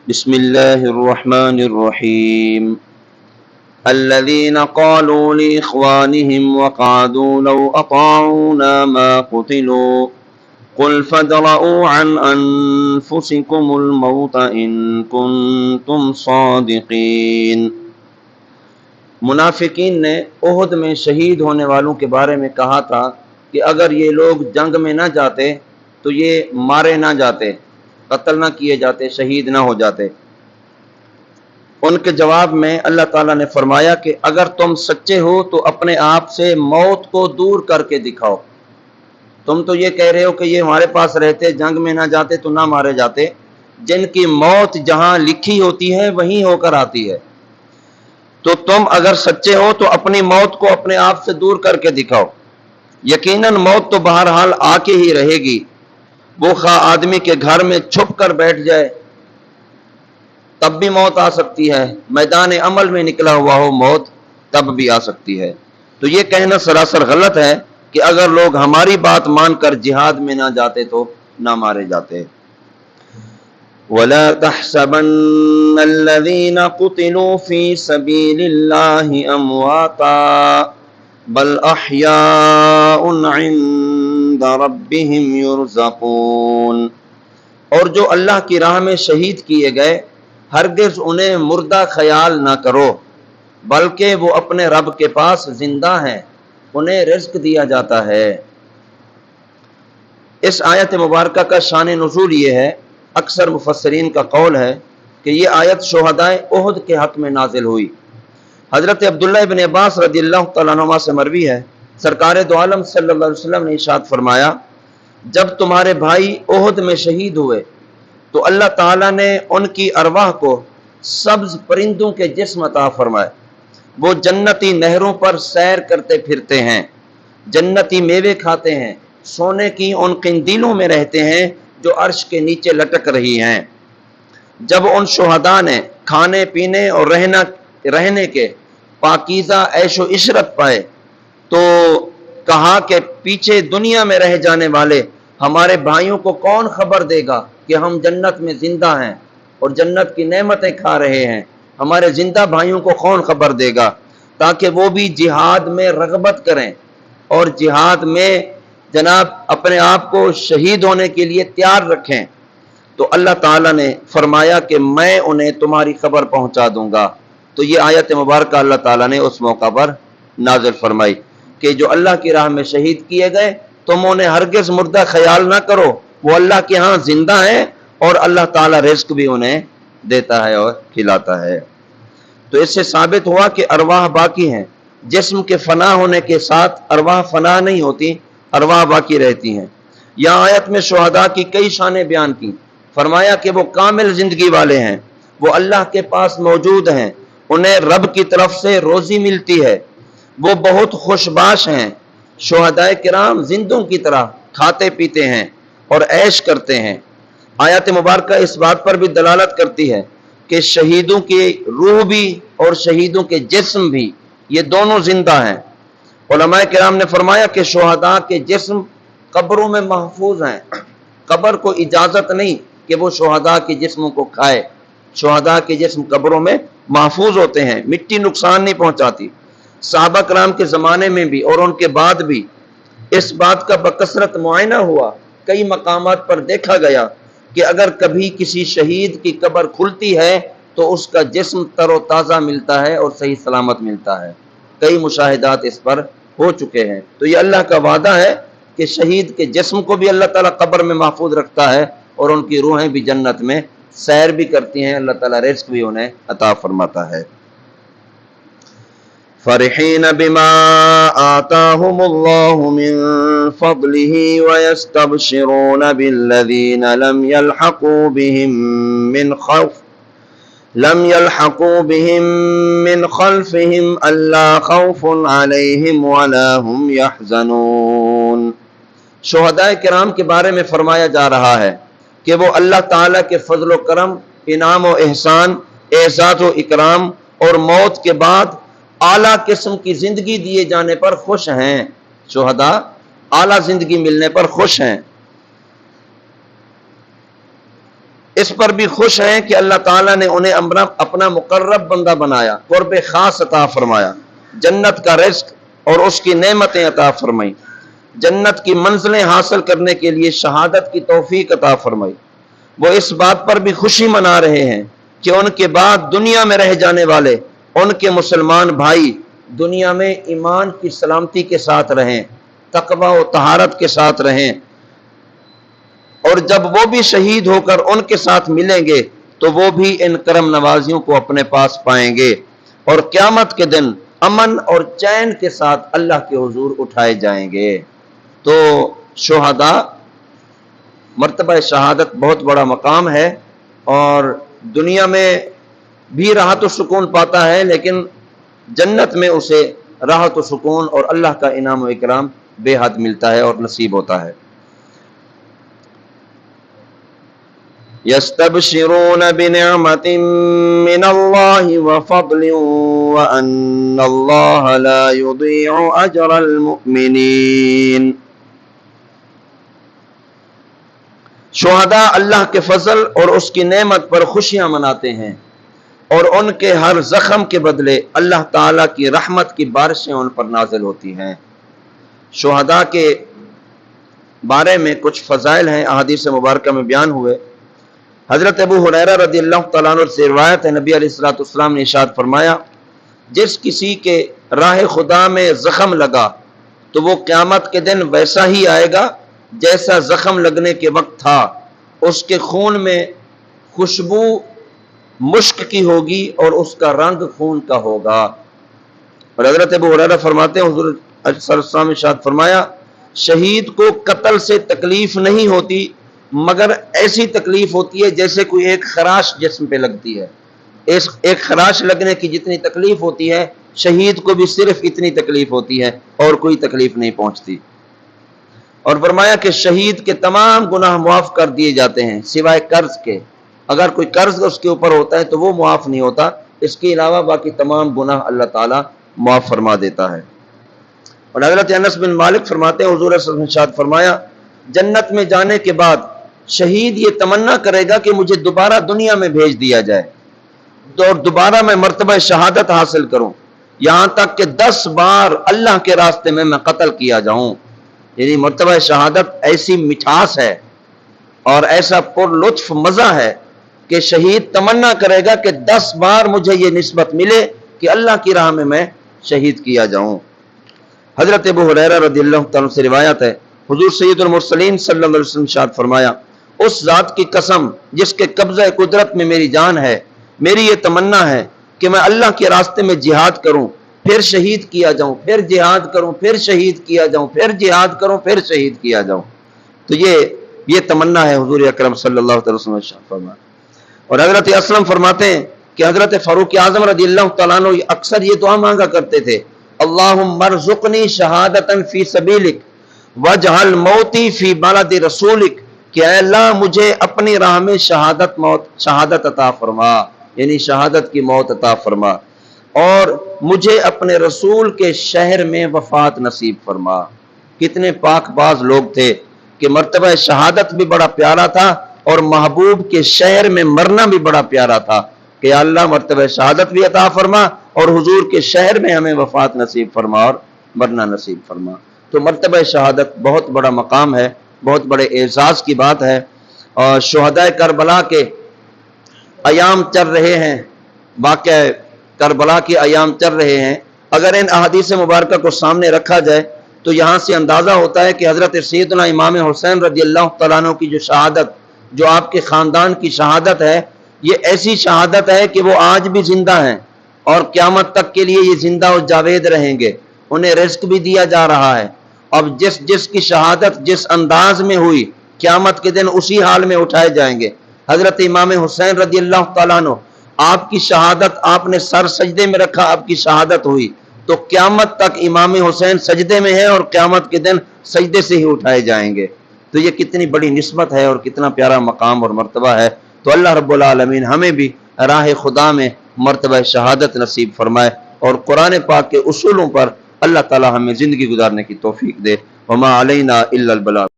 بسم الله الرحمن الرحيم الذين قالوا لإخوانهم وقعدوا لو أطاعونا ما قتلوا قل فادرءوا عن أنفسكم الموت إن كنتم صادقين۔ منافقین نے احد میں شہید ہونے والوں کے بارے میں کہا تھا کہ اگر یہ لوگ جنگ میں نہ جاتے تو یہ مارے نہ جاتے، قتل نہ کیے جاتے، شہید نہ ہو جاتے۔ ان کے جواب میں اللہ تعالیٰ نے فرمایا کہ اگر تم سچے ہو تو اپنے آپ سے موت کو دور کر کے دکھاؤ۔ تم تو یہ کہہ رہے ہو کہ یہ ہمارے پاس رہتے، جنگ میں نہ جاتے تو نہ مارے جاتے۔ جن کی موت جہاں لکھی ہوتی ہے وہیں ہو کر آتی ہے، تو تم اگر سچے ہو تو اپنی موت کو اپنے آپ سے دور کر کے دکھاؤ۔ یقیناً موت تو بہرحال آ کے ہی رہے گی، وہ خواہ آدمی کے گھر میں چھپ کر بیٹھ جائے تب بھی موت آ سکتی ہے، میدان عمل میں نکلا ہوا ہو موت تب بھی آ سکتی ہے۔ تو یہ کہنا سراسر غلط ہے کہ اگر لوگ ہماری بات مان کر جہاد میں نہ جاتے تو نہ مارے جاتے۔ وَلَا تَحْسَبَنَّ الَّذِينَ قُتِلُوا فِي سَبِيلِ اللَّهِ أَمْوَاتًا بَلْ أَحْيَاءٌ عِندَ رَبِّهِمْ يُرْزَقُونَ۔ اور جو اللہ کی راہ میں شہید کیے گئے ہرگز انہیں مردہ خیال نہ کرو، بلکہ وہ اپنے رب کے پاس زندہ ہیں، انہیں رزق دیا جاتا ہے۔ اس آیت مبارکہ کا شان نزول یہ ہے، اکثر مفسرین کا قول ہے کہ یہ آیت شہدائے احد کے حق میں نازل ہوئی۔ حضرت عبداللہ ابن عباس رضی اللہ تعالیٰ عنہما سے مروی ہے، سرکار دو عالم صلی اللہ علیہ وسلم نے ارشاد فرمایا، جب تمہارے بھائی احد میں شہید ہوئے تو اللہ تعالیٰ نے ان کی ارواح کو سبز پرندوں کے جسم عطا فرمائے، وہ جنتی نہروں پر سیر کرتے پھرتے ہیں، جنتی میوے کھاتے ہیں، سونے کی ان قندیلوں میں رہتے ہیں جو عرش کے نیچے لٹک رہی ہیں۔ جب ان شہداء نے کھانے پینے اور رہنے کے پاکیزہ عیش و عشرت پائے تو کہا کہ پیچھے دنیا میں رہ جانے والے ہمارے بھائیوں کو کون خبر دے گا کہ ہم جنت میں زندہ ہیں اور جنت کی نعمتیں کھا رہے ہیں، ہمارے زندہ بھائیوں کو کون خبر دے گا، تاکہ وہ بھی جہاد میں رغبت کریں اور جہاد میں جناب اپنے آپ کو شہید ہونے کے لیے تیار رکھیں۔ تو اللہ تعالیٰ نے فرمایا کہ میں انہیں تمہاری خبر پہنچا دوں گا۔ تو یہ آیت مبارکہ اللہ تعالیٰ نے اس موقع پر نازل فرمائی کہ جو اللہ کی راہ میں شہید کیے گئے تم انہیں ہرگز مردہ خیال نہ کرو، وہ اللہ کے ہاں زندہ ہیں اور اللہ تعالیٰ رزق بھی انہیں دیتا ہے اور کھلاتا ہے۔ تو اس سے ثابت ہوا کہ ارواح باقی ہیں، جسم کے فنا ہونے کے ساتھ ارواح فنا نہیں ہوتی، ارواح باقی رہتی ہیں۔ یہاں آیت میں شہداء کی کئی شانیں بیان کی، فرمایا کہ وہ کامل زندگی والے ہیں، وہ اللہ کے پاس موجود ہیں، انہیں رب کی طرف سے روزی ملتی ہے، وہ بہت خوش باش ہیں۔ شہداء کرام زندوں کی طرح کھاتے پیتے ہیں اور عیش کرتے ہیں۔ آیت مبارکہ اس بات پر بھی دلالت کرتی ہے کہ شہیدوں کی روح بھی اور شہیدوں کے جسم بھی یہ دونوں زندہ ہیں۔ علماء کرام نے فرمایا کہ شہداء کے جسم قبروں میں محفوظ ہیں، قبر کو اجازت نہیں کہ وہ شہداء کے جسموں کو کھائے، شہداء کے جسم قبروں میں محفوظ ہوتے ہیں، مٹی نقصان نہیں پہنچاتی۔ صحابہ کرام کے زمانے میں بھی اور ان کے بعد بھی اس بات کا بکثرت معائنہ ہوا، کئی مقامات پر دیکھا گیا کہ اگر کبھی کسی شہید کی قبر کھلتی ہے تو اس کا جسم تر و تازہ ملتا ہے اور صحیح سلامت ملتا ہے۔ کئی مشاہدات اس پر ہو چکے ہیں۔ تو یہ اللہ کا وعدہ ہے کہ شہید کے جسم کو بھی اللہ تعالیٰ قبر میں محفوظ رکھتا ہے اور ان کی روحیں بھی جنت میں سیر بھی کرتی ہیں، اللہ تعالیٰ رزق بھی انہیں عطا فرماتا ہے۔ فرحین بما آتاهم اللہ من فضلہ ویستبشرون بالذین لم یلحقوا بهم من خلفهم الا خوف علیہم ولا هم یحزنون۔ شہداء کرام کے بارے میں فرمایا جا رہا ہے کہ وہ اللہ تعالیٰ کے فضل و کرم، انعام و احسان، اعزاز و اکرام اور موت کے بعد اعلیٰ قسم کی زندگی دیے جانے پر خوش ہیں۔ شہداء اعلیٰ زندگی ملنے پر خوش ہیں۔ اس پر بھی خوش ہیں کہ اللہ تعالیٰ نے انہیں اپنا مقرب بندہ بنایا، قرب خاص عطا فرمایا، جنت کا رزق اور اس کی نعمتیں عطا فرمائی، جنت کی منزلیں حاصل کرنے کے لیے شہادت کی توفیق عطا فرمائی۔ وہ اس بات پر بھی خوشی منا رہے ہیں کہ ان کے بعد دنیا میں رہ جانے والے ان کے مسلمان بھائی دنیا میں ایمان کی سلامتی کے ساتھ رہیں، تقوی و طہارت کے ساتھ رہیں، اور جب وہ بھی شہید ہو کر ان کے ساتھ ملیں گے تو وہ بھی ان کرم نوازیوں کو اپنے پاس پائیں گے، اور قیامت کے دن امن اور چین کے ساتھ اللہ کے حضور اٹھائے جائیں گے۔ تو شہداء، مرتبہ شہادت بہت بڑا مقام ہے، اور دنیا میں بھی راحت و سکون پاتا ہے، لیکن جنت میں اسے راحت و سکون اور اللہ کا انعام و اکرام بے حد ملتا ہے اور نصیب ہوتا ہے۔ يستبشرون بنعمة من الله وفضل وأن الله لا يضيع أجر المؤمنين۔ شہداء اللہ کے فضل اور اس کی نعمت پر خوشیاں مناتے ہیں، اور ان کے ہر زخم کے بدلے اللہ تعالیٰ کی رحمت کی بارشیں ان پر نازل ہوتی ہیں۔ شہداء کے بارے میں کچھ فضائل ہیں، احادیث مبارکہ میں بیان ہوئے۔ حضرت ابو ہریرہ رضی اللہ تعالیٰ عنہ سے روایت ہے، نبی علیہ الصلوۃ والسلام نے ارشاد فرمایا، جس کسی کے راہ خدا میں زخم لگا تو وہ قیامت کے دن ویسا ہی آئے گا جیسا زخم لگنے کے وقت تھا، اس کے خون میں خوشبو مشک کی ہوگی اور اس کا رنگ خون کا ہوگا۔ اور حضرت ابو ہریرہ فرماتے ہیں، حضور صلی اللہ علیہ وسلم نے ارشاد فرمایا، شہید کو قتل سے تکلیف نہیں ہوتی مگر ایسی تکلیف ہوتی ہے جیسے کوئی ایک خراش جسم پہ لگتی ہے۔ ایک خراش لگنے کی جتنی تکلیف ہوتی ہے، شہید کو بھی صرف اتنی تکلیف ہوتی ہے اور کوئی تکلیف نہیں پہنچتی۔ اور فرمایا کہ شہید کے تمام گناہ معاف کر دیے جاتے ہیں سوائے قرض کے، اگر کوئی قرض اس کے اوپر ہوتا ہے تو وہ معاف نہیں ہوتا، اس کے علاوہ باقی تمام گناہ اللہ تعالیٰ معاف فرما دیتا ہے۔ اور حضرت انس بن مالک فرماتے ہیں، حضور صلی اللہ علیہ وسلم نے ارشاد فرمایا، جنت میں جانے کے بعد شہید یہ تمنا کرے گا کہ مجھے دوبارہ دنیا میں بھیج دیا جائے اور دوبارہ میں مرتبہ شہادت حاصل کروں، یہاں تک کہ 10 بار اللہ کے راستے میں قتل کیا جاؤں۔ یعنی مرتبہ شہادت ایسی مٹھاس ہے اور ایسا پر لطف مزہ ہے کہ شہید تمنا کرے گا کہ 10 بار مجھے یہ نسبت ملے کہ اللہ کی راہ میں شہید کیا جاؤں۔ حضرت ابو ہریرہ رضی اللہ تعالیٰ سے روایت ہے، حضور سید المرسلین صلی اللہ علیہ وسلم ارشاد فرمایا، اس ذات کی قسم جس کے قبضہ قدرت میں میری جان ہے، میری یہ تمنا ہے کہ میں اللہ کے راستے میں جہاد کروں، پھر شہید کیا جاؤں، پھر جہاد کروں، پھر شہید کیا جاؤں، پھر جہاد کروں، پھر شہید کیا جاؤں۔ تو یہ تمنا ہے حضور اکرم صلی اللہ علیہ وسلم ارشاد فرمایا۔ اور حضرت اسلم فرماتے ہیں کہ حضرت فاروق اعظم رضی اللہ تعالیٰ عنہ اکثر یہ دعا مانگا کرتے تھے، اللہم ارزقنی شہادتا فی سبیلک واجعل موتی فی بلد رسولک، کہ اے اللہ مجھے اپنی راہ میں شہادت عطا فرما، یعنی شہادت کی موت عطا فرما، اور مجھے اپنے رسول کے شہر میں وفات نصیب فرما۔ کتنے پاک باز لوگ تھے کہ مرتبہ شہادت بھی بڑا پیارا تھا اور محبوب کے شہر میں مرنا بھی بڑا پیارا تھا کہ اللہ مرتبہ شہادت بھی عطا فرما اور حضور کے شہر میں ہمیں وفات نصیب فرما اور مرنا نصیب فرما۔ تو مرتبہ شہادت بہت بڑا مقام ہے، بہت بڑے اعزاز کی بات ہے، اور شہداء کربلا کے ایام چل رہے ہیں، واقعہ کربلا کے ایام چل رہے ہیں۔ اگر ان احادیث مبارکہ کو سامنے رکھا جائے تو یہاں سے اندازہ ہوتا ہے کہ حضرت سیدنا امام حسین رضی اللہ تعالیٰ عنہ کی جو شہادت، جو آپ کے خاندان کی شہادت ہے، یہ ایسی شہادت ہے کہ وہ آج بھی زندہ ہیں اور قیامت تک کے لیے یہ زندہ و جاوید رہیں گے، انہیں رزق بھی دیا جا رہا ہے۔ اب جس کی شہادت جس انداز میں ہوئی، قیامت کے دن اسی حال میں اٹھائے جائیں گے۔ حضرت امام حسین رضی اللہ تعالیٰ عنہ، آپ کی شہادت، آپ نے سر سجدے میں رکھا، آپ کی شہادت ہوئی، تو قیامت تک امام حسین سجدے میں ہیں اور قیامت کے دن سجدے سے ہی اٹھائے جائیں گے۔ تو یہ کتنی بڑی نسبت ہے اور کتنا پیارا مقام اور مرتبہ ہے۔ تو اللہ رب العالمین ہمیں بھی راہ خدا میں مرتبہ شہادت نصیب فرمائے اور قرآن پاک کے اصولوں پر اللہ تعالی ہمیں زندگی گزارنے کی توفیق دے۔ وما علینا الا البلاغ۔